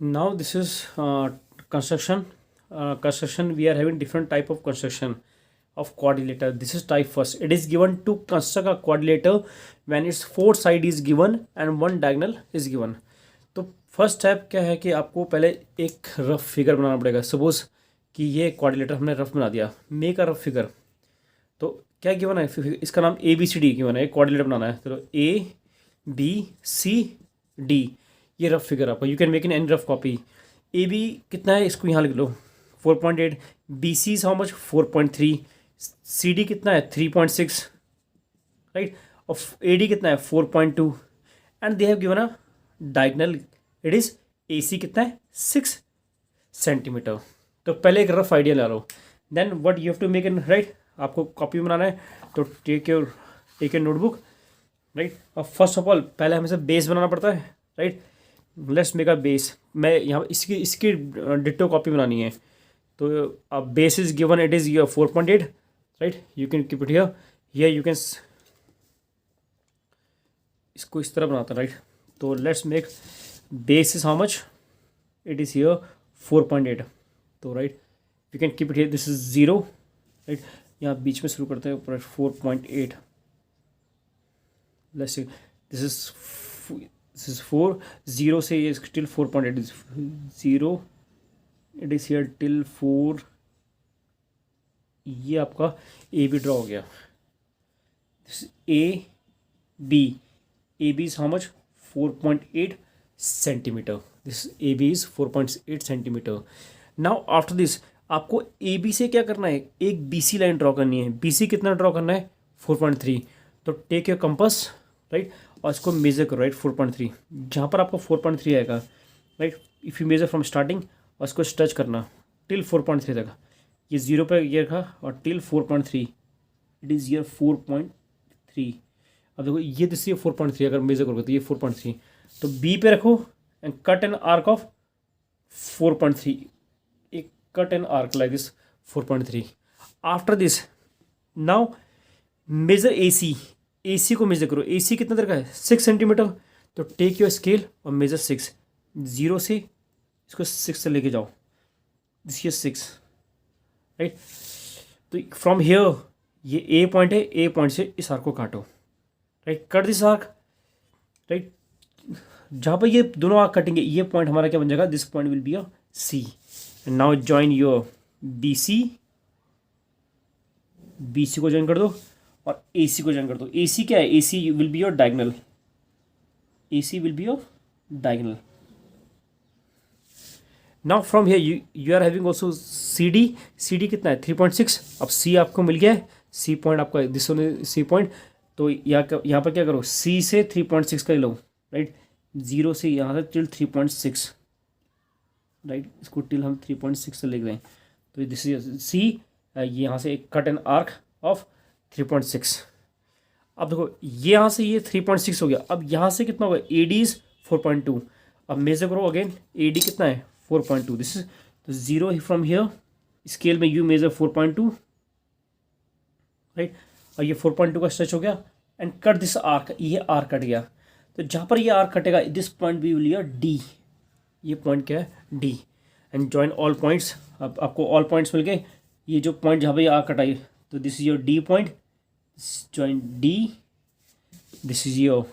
Now this is construction. Construction, we are having different type of construction of quadrilateral. This is type first. It is given to construct a quadrilateral when its four side is given and one diagonal is given. तो first step क्या है कि आपको पहले एक rough figure बनाना पड़ेगा. Suppose कि ये क्वाड्रिलेटर हमने रफ बना दिया. Make a rough figure. तो क्या गिवन है, इसका नाम A B C D given है. क्वाड्रिलेटर बनाना है तो ए बी सी डी, ये रफ फिगर आपका. You can make in any rough copy. A B कितना है इसको यहाँ लिख लो 4.8. B C how much 4.3. C D कितना है 3.6, राइट. और ए डी कितना है 4.2. And they have given a diagonal, it is A C कितना है 6 सेंटीमीटर. तो पहले एक रफ आइडिया ला लो. Then what you have to make in, right. आपको कॉपी बनाना है तो टेक योर नोटबुक, राइट. और फर्स्ट ऑफ ऑल पहले हमें से बेस बनाना पड़ता है, right. Let's make a base. मैं यहाँ इसकी डिट्टो कॉपी बनानी है. तो base is given, it is your 4.8, right. You can keep it here you can इसको इस तरह बनाता, राइट. तो let's make base is how much, it is here 4.8. तो right you can keep it here, this is 0, right. यहाँ बीच में शुरू करते हैं ऊपर 4.8. लेट्स सी दिस इज 4, 0 से ये till 4.8 is 0, it is here till 4. ये आपका ए बी ड्रॉ हो गया. A B is how much 4.8 centimetre. This A B is 4.8 centimetre. Now after this आपको ए बी से क्या करना है, एक बी सी लाइन ड्रॉ करनी है. बी सी कितना ड्रॉ करना है 4.3. तो टेक योर कंपास, राइट, और इसको मेजर करो, राइट. 4.3 जहाँ पर आपको 4.3 आएगा, right. If you measure from starting और इसको स्ट्रेच करना टिल 4.3 तक. ये 0 पे ये रखा और टिल 4.3, इट इज़ ईयर 4.3. अब देखो ये दिस ये 4.3 अगर मेजर करोगे तो ये 4.3. तो बी पे रखो and cut an arc of 4.3. एक cut an arc like this 4.3. After this now measure A C को मेजर करो. ए सी कितना देर का है 6 सेंटीमीटर. तो टेक योर स्केल और मेजर 6. 0 से इसको 6 से लेके जाओ, दिस ये 6, राइट. तो फ्रॉम हियर ये ए पॉइंट है, ए पॉइंट से इस आर्क को काटो, right. Cut this arc, right. जहाँ पर ये दोनों आर्क कटेंगे ये पॉइंट हमारा क्या बन जाएगा, this point will be a C. And now join your B C को ज्वाइन कर दो और ए सी को ज्वाइन कर दो. ए सी क्या है, A C will be your diagonal. A C will be your diagonal. Now from here you are having also C D कितना है 3.6. अब सी आपको मिल गया है, सी पॉइंट आपका दिस सी पॉइंट. तो यहाँ पर क्या करो, सी से 3.6 का लो, राइट. 0 से यहाँ से टिल 3.6, राइट. इसको टिल हम 3.6 से लिख दें. तो दिस इज सी. यहाँ से एक कट एन आर्क ऑफ 3.6. अब देखो ये यहाँ से ये 3.6 हो गया. अब यहाँ से कितना होगा, ए डी इज 4.2. अब मेजर करो अगेन, ए डी कितना है 4.2. दिस इज तो 0 फ्रॉम हियर स्केल में यू मेजर 4.2, राइट. और ये 4.2 का स्ट्रेच हो गया एंड कट दिस आर्क. ये आर्क कट गया. तो जहाँ पर ये आर्क कटेगा दिस पॉइंट भी विल डी. ये पॉइंट क्या है D. And join all points. अब आपको ऑल पॉइंट्स मिल गए. ये जो पॉइंट जहाँ पर ये आर्क कटाई, तो this is your D point. Join D. This is your,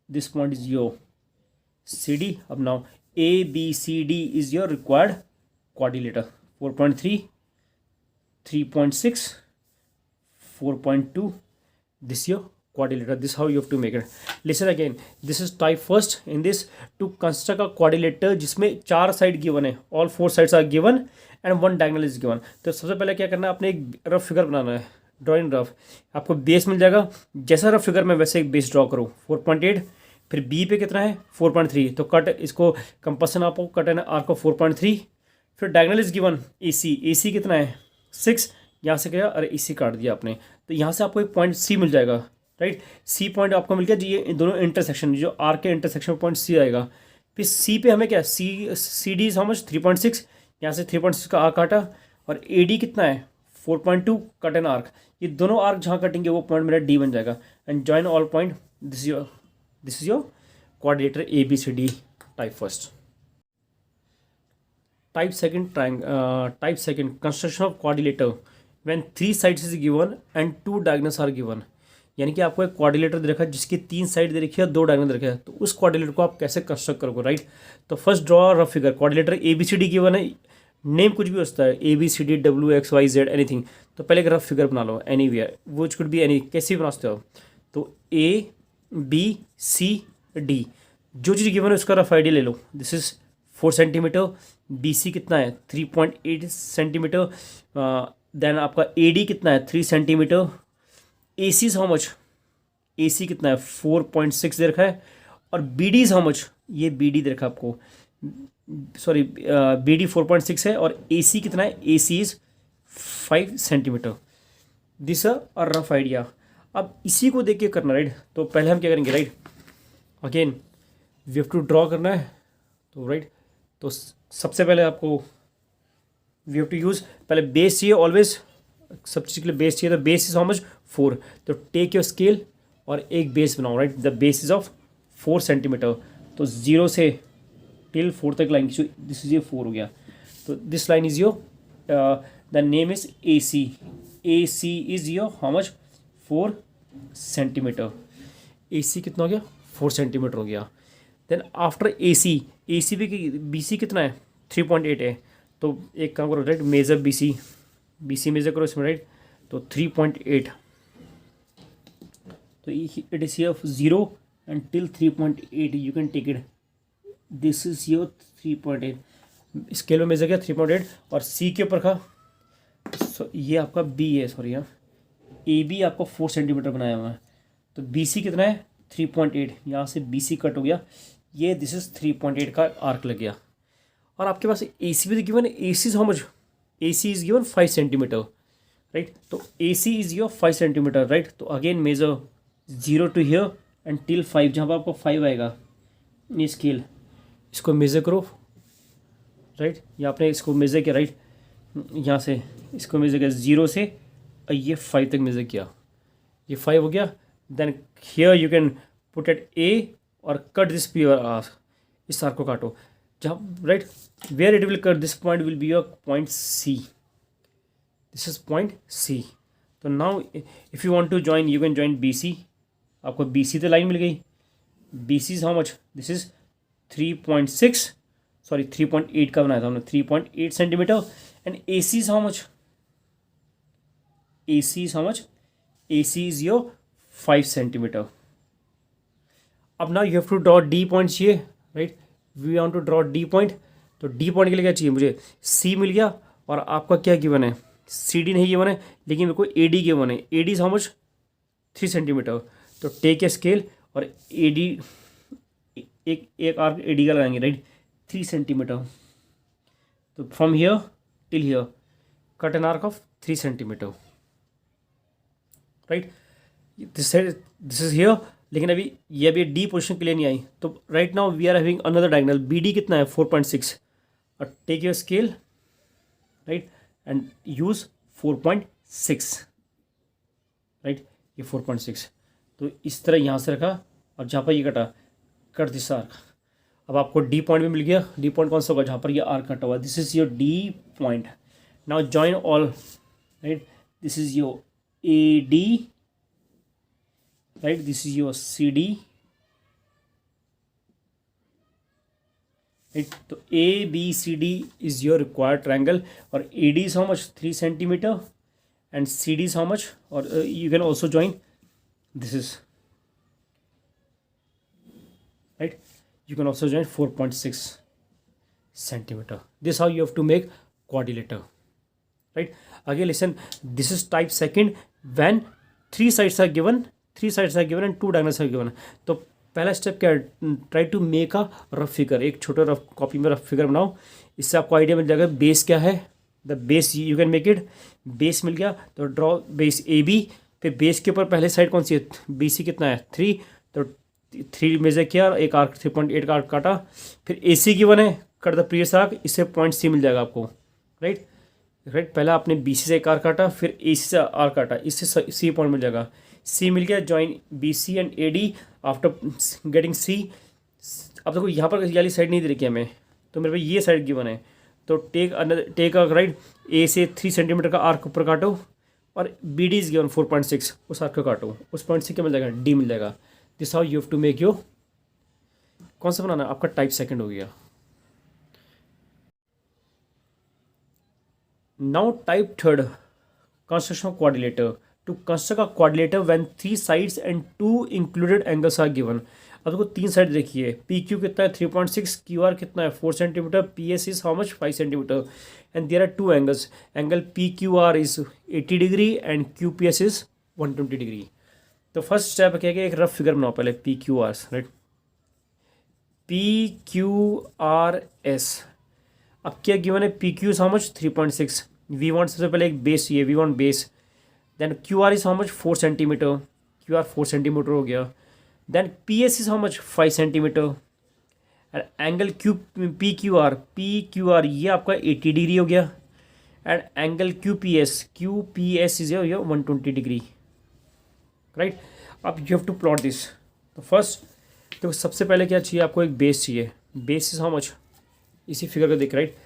this point is your C D. अब now A B C D is your required quadrilateral. 4.3, 3.6, 4.2. This your quadrilateral. This how you have to make it. Listen again. This is type first. In this to construct a quadrilateral जिसमें 4 side given है, all 4 sides are given and 1 diagonal is given. तो सबसे पहले क्या करना है, आपने एक रफ फिगर बनाना है, ड्राइंग रफ. आपको बेस मिल जाएगा, जैसा रफ फिगर में वैसे एक बेस ड्रॉ करो. 4.8. फिर बी पे कितना है 4.3. तो कट इसको कंपसन आपको कट है ना आर्क को 4.3. फिर diagonal is given A C कितना है 6. यहाँ से क्या अरे ए सी काट दिया आपने. तो यहाँ से आपको एक पॉइंट सी मिल जाएगा, राइट. सी पॉइंट आपको मिल गया जी. ये दोनों इंटरसेक्शन, जो आर के इंटरसेक्शन पॉइंट सी आएगा. फिर सी पे हमें क्या C D is how much 3.6. यहाँ से 3.6 का आर्क काटा. और ए डी कितना है 4.2 कट एन आर्क. ये दोनों आर्क जहाँ कटेंगे वो पॉइंट मेरा डी बन जाएगा. And join all point. This is your quadrilateral ABCD type first, type second construction of quadrilateral when 3 sides is given and 2 diagonals are given. यानी कि आपको एक क्वाड्रिलेटर दे रखा है जिसकी 3 साइड दे रखी है, 2 डायगोनल दे रखे हैं, तो उस क्वाड्रिलेटर को आप कैसे कंस्ट्रक्ट करोगे, राइट। तो first draw rough figure, quadrilateral A B C D given है, नेम कुछ भी हो सकता है, A B C D W X Y Z anything. तो पहले एक रफ फिगर बना लो anywhere, which could be any, कैसे भी बना सकते हो। तो ए बी सी डी जो चीज़ गिवन है उसका रफ आइडिया ले लो। This is 4 centimeter, B C कितना है 3.8 सेंटीमीटर, देन आपका ए डी कितना है 3 centimeter, A C how much, A C कितना है 4.6 दे रखा है, और बी डी हाउ मच, ये बी डी दे रखा है आपको, सॉरी बी डी 4.6 है, और ए सी कितना है, A C is 5 centimeter. This a rough idea. अब इसी को देख के करना, राइट। तो पहले हम क्या करेंगे, right, again we have to draw करना है, तो राइट। तो सबसे पहले आपको वी हैव टू यूज़, पहले बेस चाहिए ऑलवेज, सब चीज़ के लिए बेस चाहिए, तो बेस इज हाउ मच 4। तो टेक योर स्केल और एक बेस बनाओ, right. The base is of 4 centimeter, तो 0 से टिल 4 तक लाइन खींचो, दिस इज ये 4 हो गया। तो this line is your, the name is A C, A C is your how much 4 centimeter. A C कितना हो गया 4 सेंटीमीटर हो गया। देन आफ्टर ए सी भी, बी सी कितना है 3.8 है, तो एक काम करो, right, measure B C measure करो इसमें, राइट। तो 3.8, तो it is here 0 and till 3.8 you can take it, this is your 3.8, scale में मेजर किया 3.8, और सी के ऊपर का ये आपका बी है, सॉरी यहाँ ए बी आपको 4 सेंटीमीटर बनाया हुआ है, तो बी सी कितना है 3.8, यहाँ से बी सी कट हो गया, ये दिस इज 3.8 का आर्क लग गया। और आपके पास ए सी भी गिवन है, A C how much, A C is given 5 centimeter, right. तो A C is your 5 centimeter, right. तो again measure 0 to here and till 5, जहाँ पर आपको 5 आएगा ये स्केल, इसको मेजर करो, राइट। यहाँ आपने इसको मेजर किया, राइट, यहाँ से इसको मेजर किया 0 से ये 5 तक मेजर किया, ये 5 हो गया। Then here you can put at A और कट दिस प्योर आर्क, इस आर्क को काटो जहाँ, right, where it will cut, this point will be your point C, this is point C. तो now if you want to join you can join B C, आपको B C तो line मिल गई, B C is how much, this is 3.6, sorry 3.8 का बनाया था हमने, 3.8 centimeter, and A C is how much, A C is how much, A C is your 5 centimeter. अब now you have to draw D point चाहिए, right, we want to draw D point. तो D point के लिए क्या चाहिए मुझे, सी मिल गया, और आपका क्या गिवन है, सी डी नहीं गिवन है, लेकिन मेरे को ए डी गिवन है, A D is how much 3 centimetre. तो टेक ए स्केल और ए डी, एक आर्क ए डी का लगाएंगे, राइट, 3 सेंटीमीटर। तो from here till here cut an arc of 3 centimetre, right. This is here, लेकिन अभी ये अभी डी पोजिशन के लिए नहीं आई, तो right now we are having another diagonal, B D कितना है 4.6, और take your scale, right, and use 4.6, right, ये 4.6। तो इस तरह यहाँ से रखा, और जहाँ पर ये कटा, कट दिस आर्क। अब आपको डी पॉइंट भी मिल गया, डी पॉइंट कौन सा होगा, जहाँ पर ये आर्क कटा हुआ, this is your D point. Now join all, right, this is your A D, right, this is your CD, right, तो ABCD is your required triangle, और AD is how much 3 centimeter, and CD is how much, or you can also join, this is, right, you can also join 4.6 centimeter. This how you have to make quadrilateral, right. Again listen, this is type second when 3 sides are given and 2 diagonals are given. तो पहला step क्या है, try to make a rough figure, एक छोटा rough copy में rough figure बनाओ, इससे आपको आइडिया मिल जाएगा बेस क्या है, the base you can make it. Base मिल गया तो ड्रॉ बेस ए बी, फिर बेस के ऊपर पहले साइड कौन सी है, बी सी कितना है 3, तो 3 मेजर किया, एक आर्क 3.8 का आर्क काटा, फिर ए सी गिवन है, कट द प्रीवियस आर्क, इससे पॉइंट सी मिल जाएगा आपको, राइट। पहला आपने बी सी से एक आर्क काटा, फिर ए सी से आर्क काटा, इससे सी पॉइंट मिल जाएगा, सी मिल गया, join B C and A D, after getting C अब देखो यहाँ पर ये वाली साइड नहीं दे रखी है हमें, तो मेरे पे ये साइड गिवन है, तो टेक अ राइट, ए से 3 सेंटीमीटर का आर्क ऊपर काटो, और बी डी इज गिवन 4.6, उस आर्क को काटो, उस पॉइंट से क्या मिल जाएगा, डी मिल जाएगा। This how you have to make your, कौन सा बनाना है आपका, टाइप सेकंड हो गया। Now type third, construction of quadrilateral, to construct a quadrilateral when 3 sides and 2 included angles are given. अब देखो 3 साइड देखिए, पी क्यू कितना है 3.6, क्यू आर कितना है 4 centimetre, P S is how much 5 centimetre, and there are 2 angles, angle P Q R is 80 degree and Q P S is 120 degree. तो first step क्या है, एक रफ फिगर बनाओ पहले, P Q R, right, P Q R S. अब क्या given है, P Q is how much 3.6, we want सबसे पहले एक बेस चाहिए, we want base, then Q R is how much 4 centimeter, Q R 4 centimeter हो गया, then P S is how much 5 centimetre, and angle P Q R ये आपका 80 degree हो गया, and angle Q P S is your 120 degree, right. अब you have to plot this. तो first तो सबसे पहले क्या चाहिए आपको, एक बेस चाहिए, बेस इज हाउ मच, इसी फिगर को देख, right,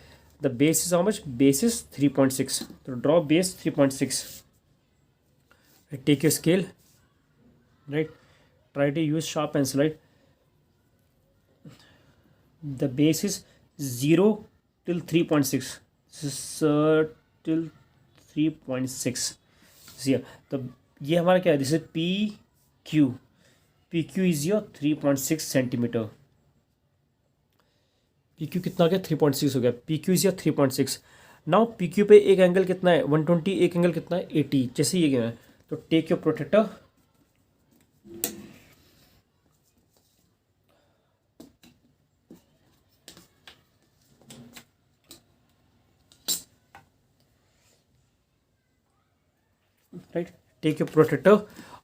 the base is how much, base is 3.6, तो draw base 3.6, take your scale, right, try to use sharp pencil, right, the base is 0 till 3.6, this is till 3.6, see, तो ये हमारा क्या है, this is P Q is your 3.6 centimetre, P Q कितना हो गया 3.6 हो गया, P Q is your 3.6। Now P Q पे एक एंगल कितना है 120, एक एंगल कितना है 80, जैसे ये गया है, तो take your protractor, right, take your protractor.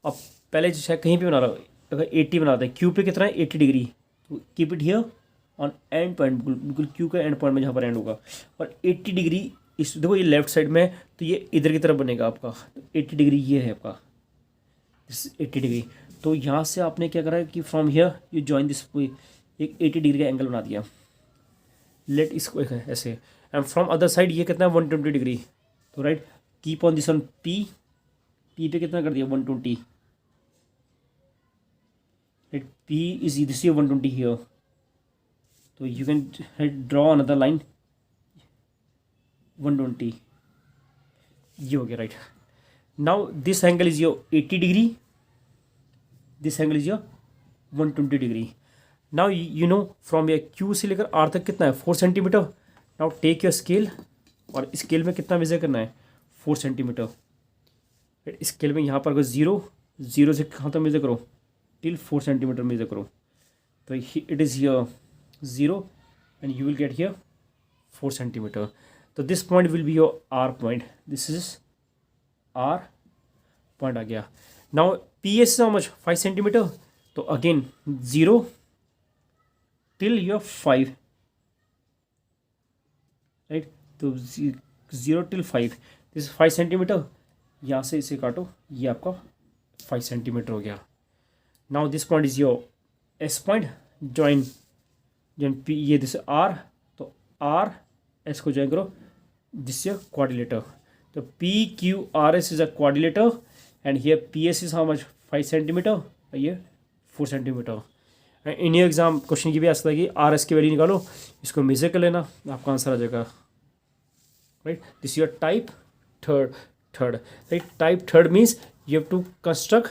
अब पहले जो कहीं पे बना रहा हो, अगर 80 बनाते हैं, क्यू पे कितना है 80 डिग्री, तो keep it here on and point, बिल्कुल क्यू का एंड पॉइंट में जहाँ पर एंड होगा, और 80 डिग्री इस, देखो ये लेफ्ट साइड में, तो ये इधर की तरफ बनेगा आपका, तो 80 डिग्री ये है आपका, 80 डिग्री। तो यहाँ से आपने क्या करा है कि from here you join this, एक 80 डिग्री का एंगल बना दिया, लेट इसको ऐसे, एंड फ्रॉम अदर साइड ये कितना है 120 डिग्री, तो right keep on this on P पे कितना कर दिया 120, right, P is this 120 here, तो you can draw another line 120, ये हो गया, right. Now this angle is your 80 degree, this angle is your 120 degree. Now you know from your Q से लेकर आर तक कितना है 4 centimeter. Now take your scale, और स्केल में कितना मेजर करना है 4 सेंटीमीटर, स्केल में यहाँ पर अगर जीरो से कहाँ तक मेजर करो, टिल 4 सेंटीमीटर मेजर करो, तो it is here 0 and you will get here 4 centimeter. तो this point will be your R point, this is R point आ गया। Now P S how much 5 centimeter, तो अगेन 0 टिल योर 5, राइट, तो 0 till 5, this 5 centimetre, यहाँ से इसे काटो, ये आपका 5 सेंटीमीटर हो गया। Now this point is your S point, join P, ये दिस आर, तो आर एस को ज्वाइन करो, दिस योर क्वाड्रिलेटर, तो P Q R S is a quadrilateral, and here P S is how much 5 centimetre, ये 4 centimetre. In your exam question की भी आ सकता है कि आर एस की वैल्यू निकालो, इसको मेजर कर लेना, आपका आंसर आ जाएगा, right. This your type third, right, type third means you have to construct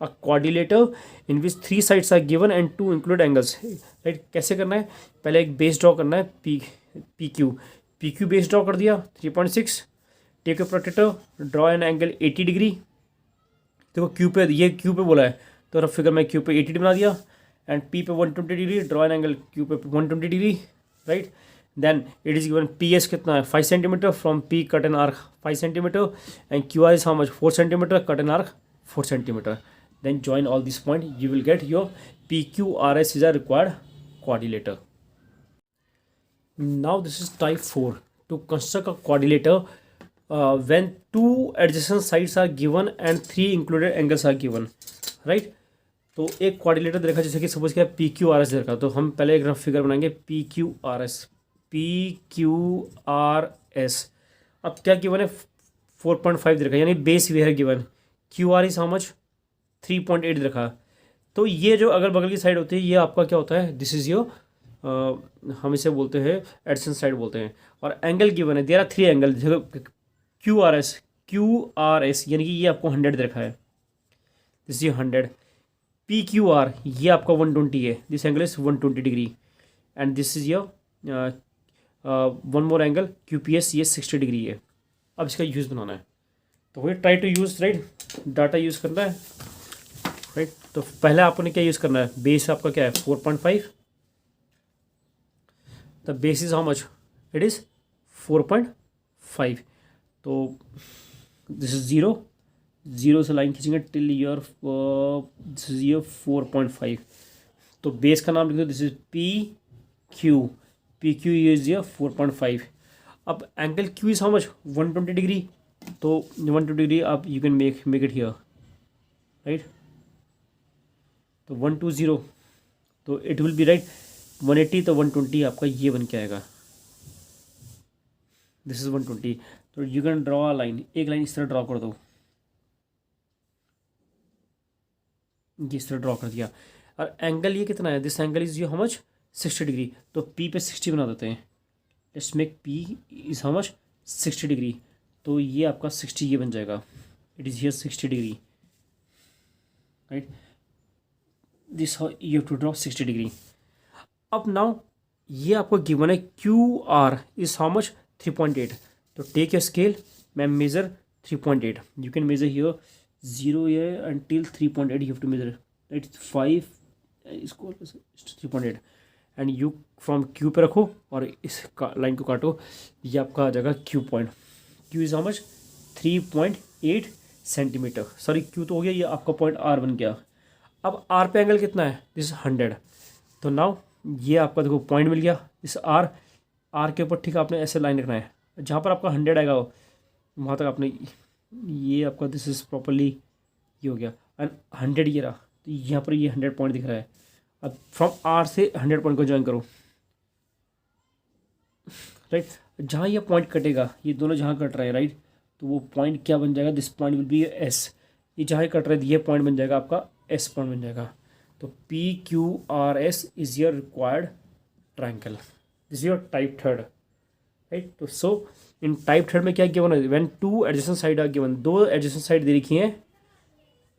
a quadrilateral in which 3 sides are given and 2 include angles, right। कैसे करना है, पहले एक बेस ड्रॉ करना है, पी क्यू बेस ड्रॉ कर दिया 3.6, take a protractor, draw an angle 80 degree, देखो क्यू पे, ये क्यू पे बोला है, तो रफ फिगर में क्यू पे 80 बना दिया, एंड पी पे 120 degree, draw an angle Q पे 120 degree, right. then it is given PS कितना है 5 centimetre, from P cut an arc 5 centimetre, and QR is how much 4 centimetre, cut an arc 4 centimetre, then join all this point, you will get your PQRS is a required quadrilateral. Now this is type 4, to construct a quadrilateral when 2 adjacent sides are given and 3 included angles are given, right। तो एक quadrilateral देखा, जैसे कि suppose क्या P Q R S देखा, तो हम पहले एक रफ फिगर बनाएंगे P Q R S. P Q R S अब क्या गिवन है 4.5 रखा, यानी बेस वे है given. Q R is how much 3.8 रखा। तो ये जो अगल बगल की साइड होती है ये आपका क्या होता है, दिस इज योर हम इसे बोलते हैं एडसेंट साइड बोलते हैं। और एंगल गिवन है, there are 3 angle. Q R S यानी कि ये आपको 100 रखा है, this is 100। P Q R ये आपका 120 है, this angle is 120 degree. And this is your one more angle Q P S, ये 60 डिग्री है। अब इसका यूज़ बनाना है, तो वही try to use right, data use करना है राइट। तो पहले आपने क्या यूज़ करना है, बेस आपका क्या है 4.5, the base is how much, it is 4.5। तो दिस इज जीरो से लाइन खींचेंगे till your this is your 4.5। तो बेस का नाम लिख दो, this is P Q is your 4.5। अब angle Q is how much 120 degree, तो 120 डिग्री आप you can make it here right. तो 120, तो इट विल बी राइट 180, तो 120 आपका ये बन के आएगा, दिस इज 120। तो you can draw a line, एक लाइन इस तरह ड्रॉ कर दो, ये इस तरह ड्रॉ कर दिया। और एंगल ये कितना है, this angle is you how much 60 degree. तो पी पे 60 बना देते हैं, let's make P is how much 60 degree. तो ये आपका 60 ये बन जाएगा, it is here 60 degree right. This you have to draw 60 degree. अब नाउ ये आपको गिवन है Q R is how much 3.8। तो टेक योर स्केल, मैं measure 3.8, you can measure here 0 until 3.8 you have to measure, it's 5 इसको 3.8 and you from Q पे रखो और इस लाइन को काटो, ये आपका आ जाएगा Q point. Q is how much 3.8 centimetre, sorry Q तो हो गया, ये आपका पॉइंट आर बन गया। अब आर पे एंगल कितना है, दिस 100। तो नाउ ये आपका देखो पॉइंट मिल गया, इस आर के ऊपर ठीक है आपने ऐसे लाइन रखना है, जहाँ पर आपका 100 आएगा वहाँ तक आपने ये आपका दिस इज प्रॉपरली ये हो गया एंड 100 ये रहा। तो यहाँ पर ये 100 पॉइंट दिख रहा है। अब फ्रॉम आर से 100 पॉइंट को ज्वाइन करो राइट। जहाँ ये पॉइंट कटेगा, ये दोनों जहाँ कट रहे हैं राइट, तो वो पॉइंट क्या बन जाएगा, this point will B S. ये जहाँ कट रहा है ये पॉइंट बन जाएगा आपका एस पॉइंट बन जाएगा। तो P Q R S is your required triangle, this is your type third right. तो सो इन टाइप थर्ड में क्या गिवन है, when two adjacent side are given, दो एडजेसेंट साइड दे रखी हैं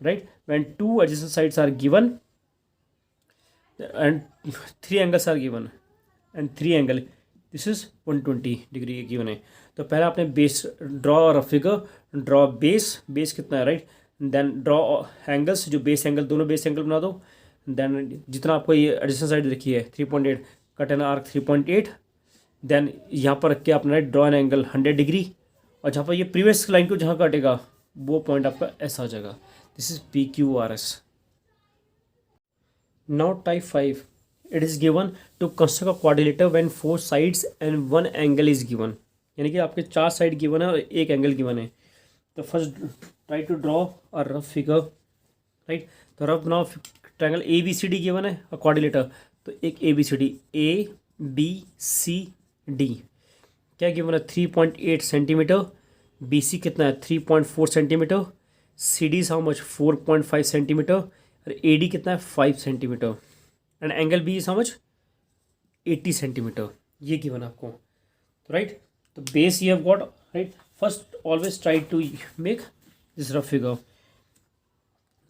right. When two adjacent sides are given and 3 angles are given and 3 angle, this is 120 degree given है। तो पहले आपने बेस ड्रॉ और फिगर, ड्रॉ बेस कितना है राइट, देन ड्रॉ एंगल्स, जो बेस एंगल दोनों बेस एंगल बना दो। देन जितना आपको ये एडजेसेंट साइड रखी है 3.8, कट एन आर्क 3.8, देन यहाँ पर रख के आपने ड्रॉ एन एंगल 100 डिग्री, और जहाँ पर ये प्रीवियस लाइन को जहाँ काटेगा वो पॉइंट आपका ऐसा आ जाएगा, this is P Q R S. Now type 5, it is given to construct a quadrilateral when 4 sides and 1 angle is given, यानी कि आपके 4 साइड गिवन है और 1 एंगल गिवन है। तो first try to draw a rough figure right. तो rough बनाओ triangle A B C D given है और क्वाड्रिलेटर, तो एक A B C D, A B C D क्या गिवन है 3.8 सेंटीमीटर, बी सी कितना है 3.4 centimetre, C D how much 4.5 centimetre, और ए डी कितना है 5 centimetre, and angle B is how much 80 centimetre, ये गिवन आपको राइट। तो base you have got right. First always try to make this rough figure.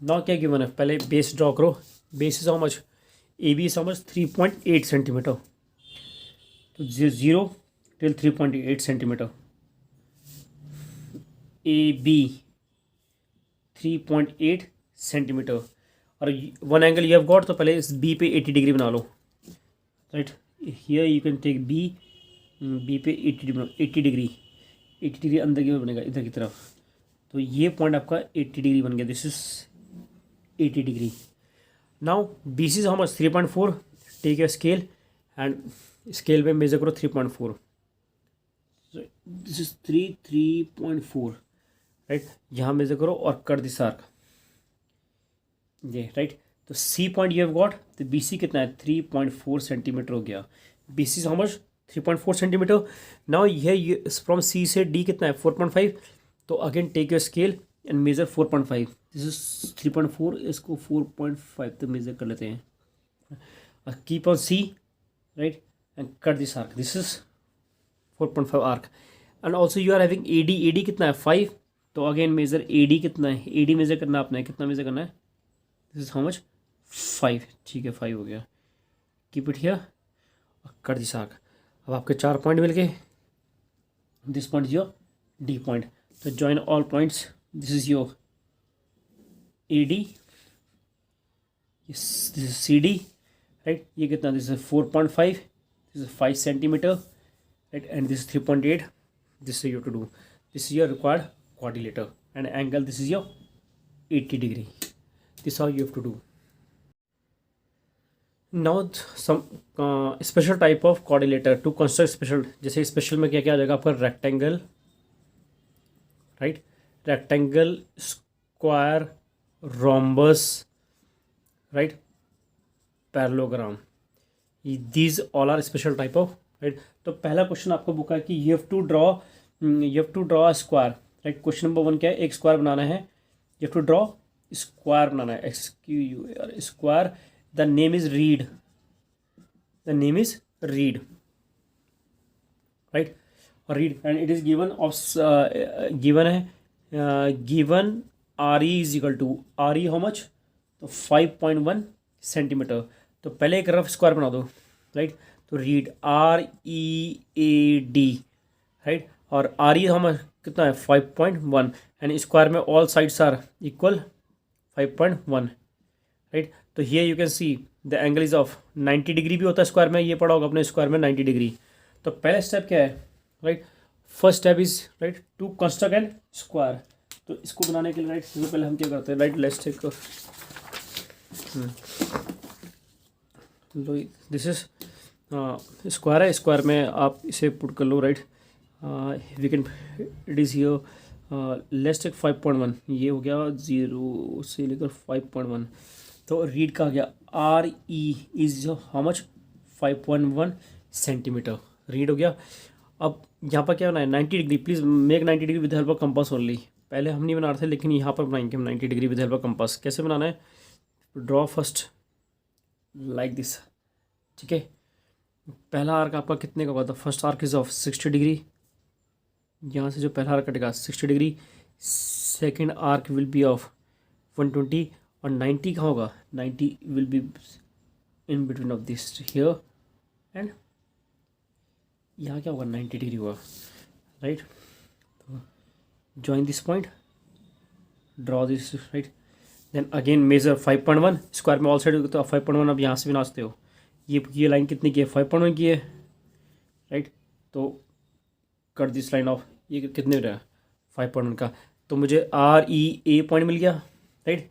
Now क्या given है, पहले base draw करो, base is how much, A B is how much 3.8 centimetre, तो 0 till 3.8 centimetre, A B 3.8 centimetre, और 1 angle you have got, तो पहले इस B पे 80 डिग्री बना लो right. Here you can take B पे 80 डिग्री अंदर की ओर बनेगा इधर की तरफ। तो ये पॉइंट आपका 80 डिग्री बन गया, this is 80 degree. Now B C is how much 3.4, take your scale and scale पे मेजर करो 3.4, दिस इज 3.4 राइट। यहाँ मेजर करो और कट दिस आर्क ये राइट। तो C point you have got, तो बी सी कितना है 3.4 सेंटीमीटर हो गया। B C how much 3.4 centimetre. Now यह फ्रॉम सी से डी कितना है 4.5। तो again take your scale and measure 4.5, this is 3.4, इसको 4.5 तक मेजर कर लेते हैं। Keep on C right and cut this arc, this is 4.5 arc. And also you are having A D, A D कितना है 5। तो अगेन मेजर ए D कितना है, ए डी मेजर करना आपने, कितना मेजर करना है, दिस इज हाउ मच 5, ठीक है 5 हो गया। Keep it here, cut this arc. अब आपके 4 पॉइंट मिल गए, this point is your D point. तो join all points, this is your A D, this is C D right. ये कितना, this is 4.5, this is 5 centimeter right, and this is 3.8, this is you to do, this is your required quadrilateral, and angle this is your 80 degree. This is how you have to do. Now some special type of quadrilateral to construct special, जैसे special में क्या क्या आ जाएगा आपका, rectangle right, rectangle, square, rhombus right, parallelogram, these all are special type of right। तो पहला question आपको book है कि you have to draw a square right. Question number 1 क्या है, एक स्क्वायर बनाना है, you have to draw square बनाना है, XQUAR square. The name is read, the name is read right, और read and it is given of given है, given R E is equal to, R E how much, तो 5.1 centimetre. तो पहले एक rough square बना दो right. तो read READ right, और आर ई हम कितना है 5.1, एंड स्क्वायर में all sides are equal 5.1 right. तो here you can see the angle is of 90 degree भी होता है स्क्वायर में, ये पढ़ा होगा अपने स्क्वायर में 90 डिग्री। तो पहला स्टेप क्या है right, first step is right to construct an square. तो इसको बनाने के लिए राइट सबसे पहले हम क्या करते हैं right, let's take this is square है, स्क्वायर में आप इसे पुट कर लो right. We can it is here let's take 5.1, ये हो गया 0 से लेकर 5.1। तो रीड का आ गया RE is how much 5.1 centimetre, read हो गया। अब यहाँ पर क्या होना है 90 degree, please make 90 degree with help of compass only. पहले हम नहीं बना रहे थे लेकिन यहाँ पर बनाएंगे हम 90 degree with help of compass. कैसे बनाना है, ड्रॉ फर्स्ट लाइक दिस, ठीक है। पहला आर्क आपका कितने का होगा, the first arc is of 60 degree, यहाँ से जो पहला आर्क कटेगा 60 degree, second arc will be of 120, और 90 कहाँ होगा, 90 will be in between of this here, and यहाँ क्या होगा 90 डिग्री होगा राइट। तो join this point, draw this right, then again measure 5.1, square में ऑल साइड तो 5.1 अब यहाँ से भी नाचते हो। ये लाइन कितनी की है 5.1 की है राइट। तो कट दिस लाइन ऑफ, ये कितने रहा 5.1 का, तो मुझे REA पॉइंट मिल गया राइट।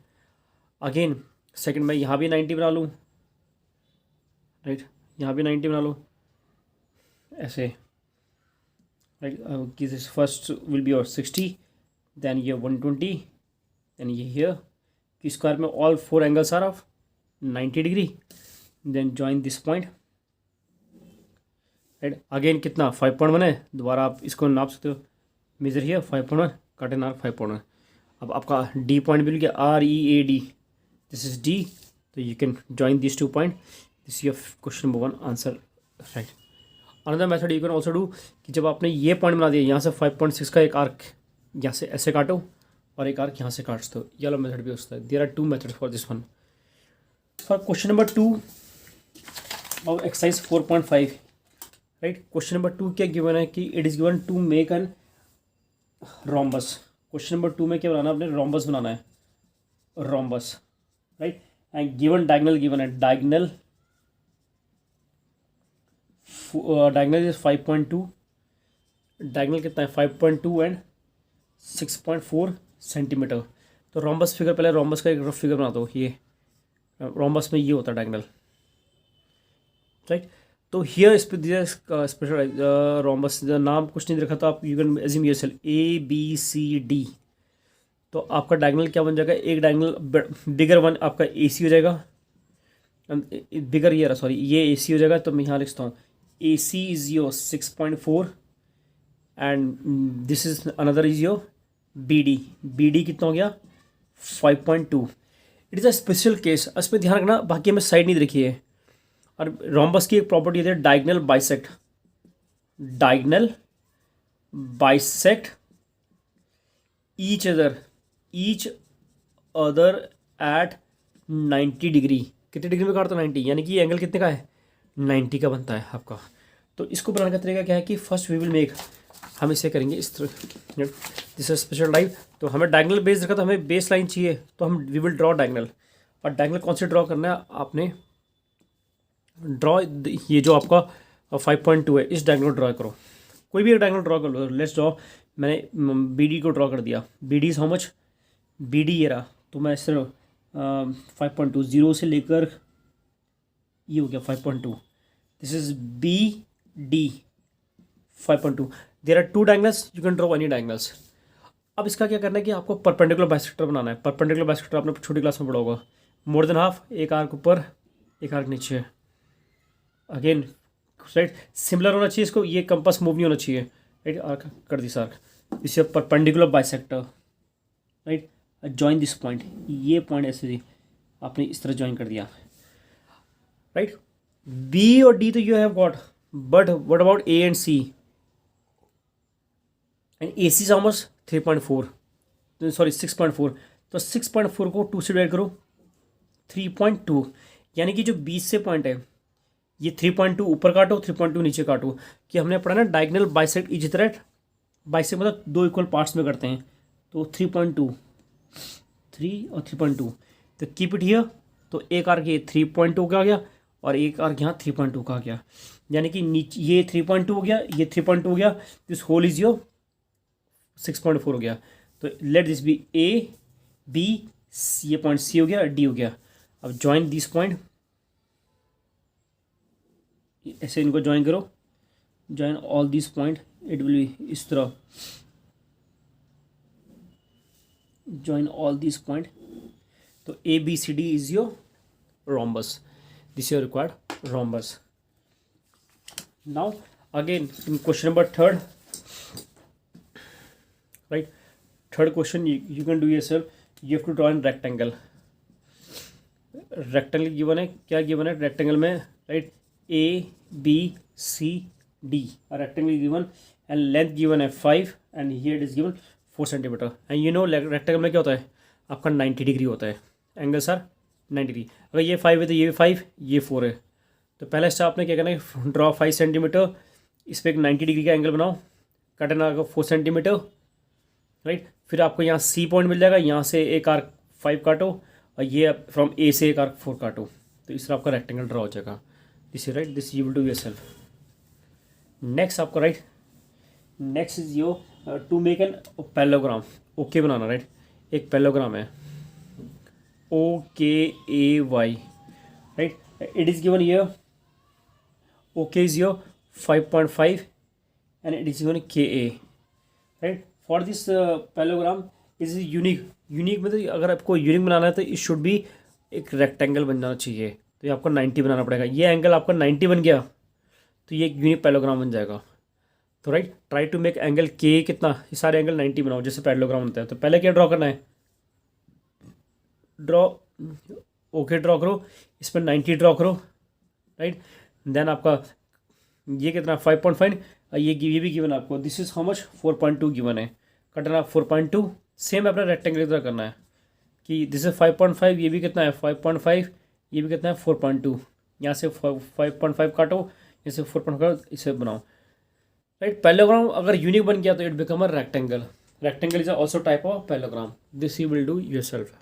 अगेन सेकंड में यहाँ भी 90 बना लूँ राइट, यहाँ भी 90 बना लूँ ऐसे right. This first will be और 60, देन ये 120, देन ये हियर कि स्क्वायर में all 4 angles are of 90 degree, then join this point right. Again कितना 5.1 है, दोबारा आप इसको नाप सकते हो, measure here 5.1, cut an arc 5.1। अब आपका डी पॉइंट मिल गया READ, दिस इज डी, तो you can join this 2 point, this your question number 1 answer right. Another method you can also do कि जब आपने ये पॉइंट बना दिया, यहाँ से 5.6 का एक आर्क यहाँ से ऐसे काटो और एक आर्क यहाँ से काट दो, ये वाला मेथड भी होता है। There are 2 method for this one. For question number 2 और एक्सरसाइज 4.5 राइट। क्वेश्चन नंबर 2 क्या गिवन है कि it is given to make an rhombus. Question number 2 में क्या बनाना है, अपने रोम्बस बनाना है, rhombus right. And given diagonal given है, डायगोनल इज 5.2, डायगोनल कितना है 5.2 एंड 6.4 सेंटीमीटर। तो रोम्बस फिगर, पहले रोम्बस का एक रफ फिगर बना दो। ये रोम्बस में ये होता है डायगोनल राइट। तो हियर स्पेशल रोम्बस नाम कुछ नहीं रखा था आप, you can assume yourself ABCD तो आपका डायगोनल क्या बन जाएगा, एक डायगोनल बिगर वन आपका AC हो जाएगा, बिगर ये रहा, सॉरी ये AC हो जाएगा, तो मैं यहाँ लिखता हूँ AC is your 6.4 and this is another is your BD कितना हो गया 5.2। It is a special case, इसमें ध्यान रखना, बाकी हमें साइड नहीं रखी है। और रोम्बस की एक प्रॉपर्टी है diagonal bisect each other at 90 degree. कितने डिग्री में काटता है 90, यानी कि ये एंगल कितने का है 90 का बनता है आपका। तो इसको बनाने का तरीका क्या है कि फर्स्ट वी विल मेक, हम इसे करेंगे इस तरह, दिस स्पेशल टाइप। तो हमें डायगोनल बेस रखा, तो हमें बेस लाइन चाहिए, तो हम वी विल ड्रॉ डायगोनल। और डायगोनल कौन से ड्रॉ करना है आपने, ड्रॉ ये जो आपका 5.2 है, इस डायगोनल ड्रॉ करो, कोई भी एक डायगोनल ड्रॉ कर लो। लेट्स ड्रॉ, मैंने BD को ड्रॉ कर दिया, BD is how much, BD ये रहा, तो मैं सिर्फ 5.2 जीरो से लेकर ये हो गया 5.2, this is BD 5.2। There are two diagonals, you can draw any diagonals. अब इसका क्या करना है कि आपको परपेंडिकुलर बाइसेक्टर बनाना है। परपेंडिकुलर बाइसेक्टर आपने छोटी क्लास में पढ़ा होगा, मोर देन हाफ, एक आर्क ऊपर एक आर्क नीचे, अगेन राइट सिमिलर होना चाहिए इसको, ये कंपास मूव नहीं होना चाहिए, राइट आर्क कर this arc, this is perpendicular bisector, right join this point, ये पॉइंट ऐसे आपने इस तरह जॉइन कर दिया, राइट। B और D तो you have got, but what about A and C, and AC is almost 3.4, sorry 6.4, तो 6.4 को 2 से डिवाइड करो 3.2, यानी कि जो 20 से पॉइंट है ये 3.2 ऊपर काटो 3.2 नीचे काटो, कि हमने पढ़ा ना diagonal bisect is threat, bisect मतलब दो इक्वल पार्ट्स में करते हैं, तो 3.2 3 और 3.2, तो कीप इट हियर, तो एक आर्क ये 3.2 का आ गया और एक आर्क यहाँ 3.2 का आ गया, यानी कि नीचे ये 3.2 हो गया, ये 3.2 हो गया, दिस होल इज योर 6.4 हो गया। तो let this be A B, ये पॉइंट C हो गया, D हो गया। अब ज्वाइन दिस पॉइंट, ऐसे इनको ज्वाइन करो, join all this point, it will be इस तरह, ज्वाइन ऑल दिस पॉइंट, तो ABCD is your rhombus, this is your required rhombus. Now again in question number third, right, third question you can do yourself, you have to draw a rectangle given है, क्या given है rectangle में, right, ABCD, a rectangle given and length given है 5 and here it is given 4 centimeter, and you know rectangle में क्या होता है आपका 90 डिग्री होता है, एंगल्स आर 90 डिग्री। अगर ये 5 है तो ये 5, ये 4 है, तो पहला स्टेप आपने क्या करना है, ड्रॉ 5 सेंटीमीटर, इस पर एक 90 डिग्री का एंगल बनाओ, कटना 4 सेंटीमीटर, राइट। फिर आपको यहाँ C पॉइंट मिल जाएगा, यहाँ से एक आर्क 5 काटो और ये फ्रॉम A से एक आर्क 4 काटो, तो इस तरह आपका रेक्टेंगल ड्रॉ हो जाएगा। This is right, this you will do yourself. Next आपका right, next is your to make an parallelogram, okay बनाना, राइट। एक पैरेललोग्राम है OKAY, right, it is given here, OK is your 5.5 and it is given KA, right। for this parallelogram is unique मतलब अगर आपको unique बनाना है तो it should be एक rectangle बन जाना चाहिए, तो ये आपको 90 बनाना पड़ेगा, ये एंगल आपका 90 बन गया तो ये एक यूनिक पैरेललोग्राम बन जाएगा। तो right, try to make angle के कितना, ये सारे एंगल 90 बनाओ जैसे पैरेललोग्राम होता है। तो पहले क्या ड्रॉ करना है, ड्रॉ ओके ड्रॉ करो, इस पर 90 ड्रॉ करो, राइट। देन आपका ये कितना 5.5, ये भी गिवन आपको, this is how much 4.2 given है, कटना 4.2, सेम अपना रेक्टेंगल की तरह करना है कि दिस इज 5.5, ये भी कितना है 5.5, ये भी कितना है 4.2, यहाँ से 5.5 काटो, यहाँ से 4.5 इसे बनाओ, राइट। पैरेललोग्राम अगर यूनिक बन गया तो it become a rectangle. Rectangle is also type of parallelogram, this you will do yourself.